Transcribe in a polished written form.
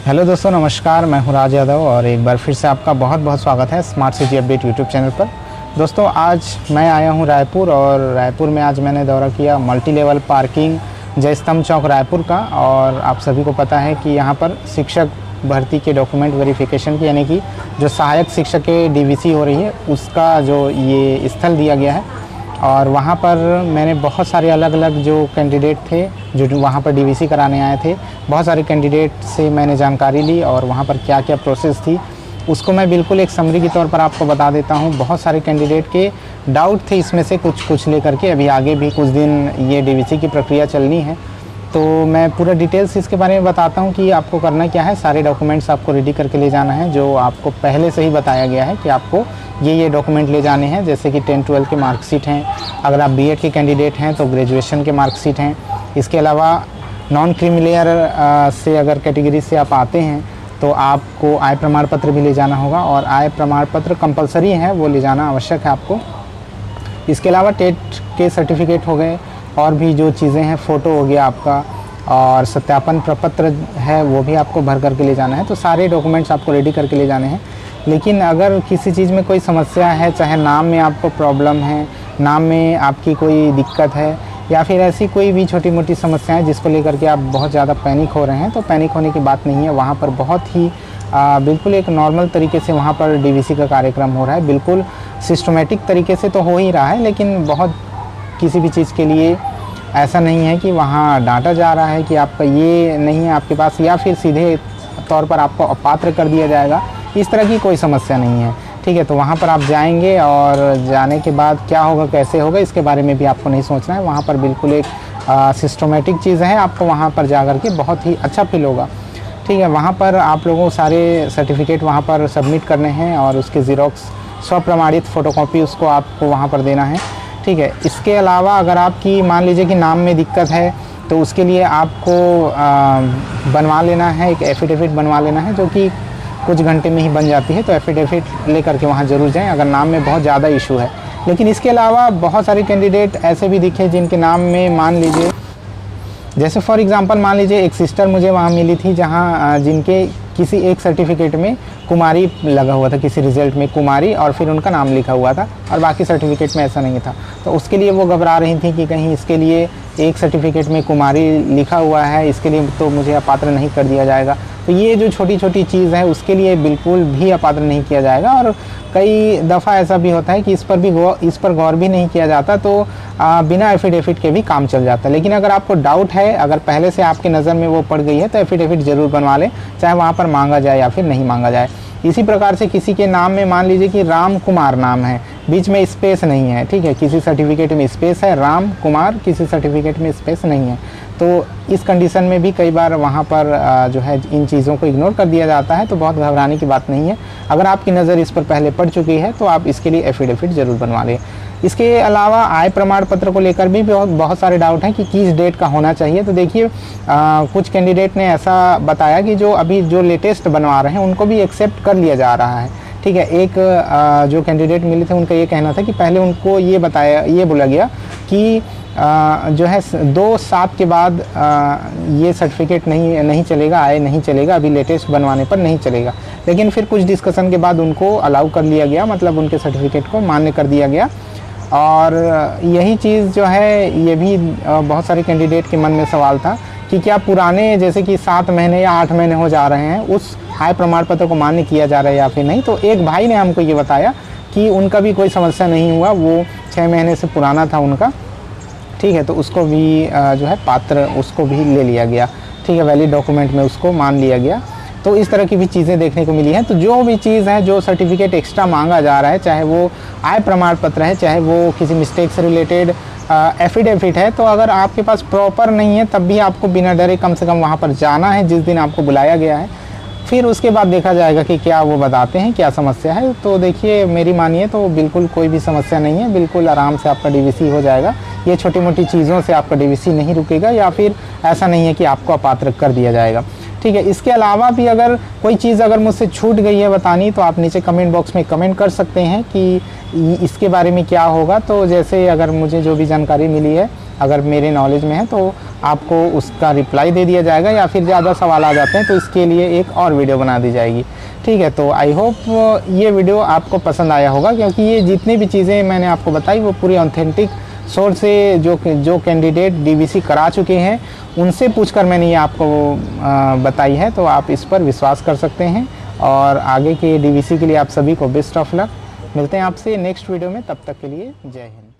Hello दोस्तों, नमस्कार। मैं हूं राज यादव और एक बार फिर से आपका बहुत बहुत स्वागत है smart city update YouTube channel पर। दोस्तों, आज मैं आया हूं रायपुर और रायपुर में आज मैंने दौरा किया मल्टी लेवल पार्किंग जय स्तंभ चौक रायपुर का। और आप सभी को पता है कि यहां पर शिक्षक भर्ती के डॉक्यूमेंट वेरिफिकेशन की, यानी कि जो सहायक शिक्षक के डीवीसी हो रही है, उसका जो ये स्थल दिया गया है। और वहाँ पर मैंने बहुत सारे अलग अलग जो कैंडिडेट थे जो वहाँ पर डीवीसी कराने आए थे, बहुत सारे कैंडिडेट से मैंने जानकारी ली और वहाँ पर क्या क्या प्रोसेस थी उसको मैं बिल्कुल एक समरी के तौर पर आपको बता देता हूँ। बहुत सारे कैंडिडेट के डाउट थे, इसमें से कुछ लेकर के अभी आगे भी कुछ दिन ये डीवीसी की प्रक्रिया चलनी है, तो मैं पूरा डिटेल्स इसके बारे में बताता हूँ कि आपको करना क्या है। सारे डॉक्यूमेंट्स आपको रेडी करके ले जाना है, जो आपको पहले से ही बताया गया है कि आपको ये डॉक्यूमेंट ले जाने हैं, जैसे कि 10-12 के मार्कशीट हैं। अगर आप बीएड के कैंडिडेट हैं तो ग्रेजुएशन के मार्कशीट हैं। इसके अलावा नॉन क्रीमिलियर से अगर कैटेगरी से आप आते हैं तो आपको आय प्रमाण पत्र भी ले जाना होगा, और आय प्रमाण पत्र कंपलसरी है, वो ले जाना आवश्यक है आपको। इसके अलावा टेट के सर्टिफिकेट हो गए, और भी जो चीज़ें हैं, फ़ोटो हो गया आपका, और सत्यापन प्रपत्र है वो भी आपको भर करके ले जाना है। तो सारे डॉक्यूमेंट्स आपको रेडी करके ले जाने हैं। लेकिन अगर किसी चीज़ में कोई समस्या है, चाहे नाम में आपको प्रॉब्लम है, नाम में आपकी कोई दिक्कत है, या फिर ऐसी कोई भी छोटी मोटी समस्या है जिसको लेकर के आप बहुत ज़्यादा पैनिक हो रहे हैं, तो पैनिक होने की बात नहीं है। वहाँ पर बहुत ही बिल्कुल एक नॉर्मल तरीके से वहाँ पर डीवीसी का कार्यक्रम हो रहा है। बिल्कुल सिस्टमेटिक तरीके से तो हो ही रहा है, लेकिन बहुत किसी भी चीज़ के लिए ऐसा नहीं है कि वहाँ डांटा जा रहा है कि आपका ये नहीं है आपके पास, या फिर सीधे तौर पर आपको अपात्र कर दिया जाएगा। इस तरह की कोई समस्या नहीं है, ठीक है। तो वहाँ पर आप जाएंगे और जाने के बाद क्या होगा, कैसे होगा, इसके बारे में भी आपको नहीं सोचना है। वहाँ पर बिल्कुल एक सिस्टमेटिक चीज़ है, आपको वहाँ पर जा कर के बहुत ही अच्छा फील होगा, ठीक है। वहाँ पर आप लोगों को सारे सर्टिफिकेट वहाँ पर सबमिट करने हैं, और उसके ज़ेरॉक्स स्वप्रमाणित फ़ोटोकॉपी उसको आपको वहाँ पर देना है, ठीक है। इसके अलावा अगर आपकी मान लीजिए कि नाम में दिक्कत है, तो उसके लिए आपको बनवा लेना है, एक एफिडेविट बनवा लेना है, जो कि कुछ घंटे में ही बन जाती है। तो एफिडेविट लेकर के वहाँ ज़रूर जाएं अगर नाम में बहुत ज़्यादा इशू है। लेकिन इसके अलावा बहुत सारे कैंडिडेट ऐसे भी दिखे जिनके नाम में मान लीजिए, जैसे फॉर एग्ज़ाम्पल मान लीजिए एक सिस्टर मुझे वहाँ मिली थी, जहाँ जिनके किसी एक सर्टिफिकेट में कुमारी लगा हुआ था, किसी रिज़ल्ट में कुमारी, और फिर उनका नाम लिखा हुआ था, और बाकी सर्टिफिकेट में ऐसा नहीं था। तो उसके लिए वो घबरा रही थी कि कहीं इसके लिए एक सर्टिफिकेट में कुमारी लिखा हुआ है, इसके लिए तो मुझे अपात्र नहीं कर दिया जाएगा। तो ये जो छोटी छोटी चीज़ है उसके लिए बिल्कुल भी अपात्र नहीं किया जाएगा। और कई दफ़ा ऐसा भी होता है कि इस पर गौर भी नहीं किया जाता, तो बिना एफिडेविट के भी काम चल जाता है। लेकिन अगर आपको डाउट है, अगर पहले से आपके नज़र में वो पड़ गई है, तो एफिडेविट ज़रूर बनवा लें, चाहे वहाँ पर मांगा जाए या फिर नहीं मांगा जाए। इसी प्रकार से किसी के नाम में मान लीजिए कि राम कुमार नाम है, बीच में स्पेस नहीं है, ठीक है। किसी सर्टिफिकेट में स्पेस है राम कुमार, किसी सर्टिफिकेट में स्पेस नहीं है। तो इस कंडीशन में भी कई बार वहाँ पर जो है इन चीज़ों को इग्नोर कर दिया जाता है। तो बहुत घबराने की बात नहीं है। अगर आपकी नज़र इस पर पहले पड़ चुकी है तो आप इसके लिए एफिडेविट ज़रूर बनवा लें। इसके अलावा आय प्रमाण पत्र को लेकर भी बहुत सारे डाउट हैं कि किस डेट का होना चाहिए। तो देखिए, कुछ कैंडिडेट ने ऐसा बताया कि जो अभी जो लेटेस्ट बनवा रहे हैं उनको भी एक्सेप्ट कर लिया जा रहा है, ठीक है। एक जो कैंडिडेट मिले थे उनका ये कहना था कि पहले उनको ये बोला गया कि जो है 2/7 के बाद ये सर्टिफिकेट नहीं चलेगा, आय नहीं चलेगा, अभी लेटेस्ट बनवाने पर नहीं चलेगा। लेकिन फिर कुछ डिस्कशन के बाद उनको अलाउ कर लिया गया, मतलब उनके सर्टिफिकेट को मान्य कर दिया गया। और यही चीज़ जो है, ये भी बहुत सारे कैंडिडेट के मन में सवाल था कि क्या पुराने जैसे कि 7 महीने या 8 महीने हो जा रहे हैं, उस आय प्रमाण पत्र को मान्य किया जा रहा है या फिर नहीं। तो एक भाई ने हमको ये बताया कि उनका भी कोई समस्या नहीं हुआ, वो 6 महीने से पुराना था उनका, ठीक है। तो उसको भी जो है पात्र उसको भी ले लिया गया, ठीक है, वैलिड डॉक्यूमेंट में उसको मान लिया गया। तो इस तरह की भी चीज़ें देखने को मिली हैं। तो जो भी चीज़ है, जो सर्टिफिकेट एक्स्ट्रा मांगा जा रहा है, चाहे वो आय प्रमाण पत्र है, चाहे वो किसी मिस्टेक से रिलेटेड एफिडेविट है, तो अगर आपके पास प्रॉपर नहीं है तब भी आपको बिना डरे कम से कम वहाँ पर जाना है जिस दिन आपको बुलाया गया है। फिर उसके बाद देखा जाएगा कि क्या वो बताते हैं, क्या समस्या है। तो देखिए, मेरी मानिए तो बिल्कुल कोई भी समस्या नहीं है, बिल्कुल आराम से आपका डीवीसी हो जाएगा। ये छोटी मोटी चीज़ों से आपका डीवीसी नहीं रुकेगा, या फिर ऐसा नहीं है कि आपको अपात्र कर दिया जाएगा, ठीक है। इसके अलावा भी अगर कोई चीज़ अगर मुझसे छूट गई है बतानी, तो आप नीचे कमेंट बॉक्स में कमेंट कर सकते हैं कि इसके बारे में क्या होगा। तो जैसे अगर मुझे जो भी जानकारी मिली है अगर मेरे नॉलेज में है तो आपको उसका रिप्लाई दे दिया जाएगा, या फिर ज़्यादा सवाल आ जाते हैं तो इसके लिए एक और वीडियो बना दी जाएगी। ठीक है, तो आई होप ये वीडियो आपको पसंद आया होगा, क्योंकि ये जितनी भी चीज़ें मैंने आपको बताई वो पूरी ऑथेंटिक सोर्स से जो कैंडिडेट डीवीसी करा चुके हैं उनसे पूछकर मैंने ये आपको बताई है। तो आप इस पर विश्वास कर सकते हैं, और आगे के डीवीसी के लिए आप सभी को बेस्ट ऑफ लक। मिलते हैं आपसे नेक्स्ट वीडियो में, तब तक के लिए जय हिंद।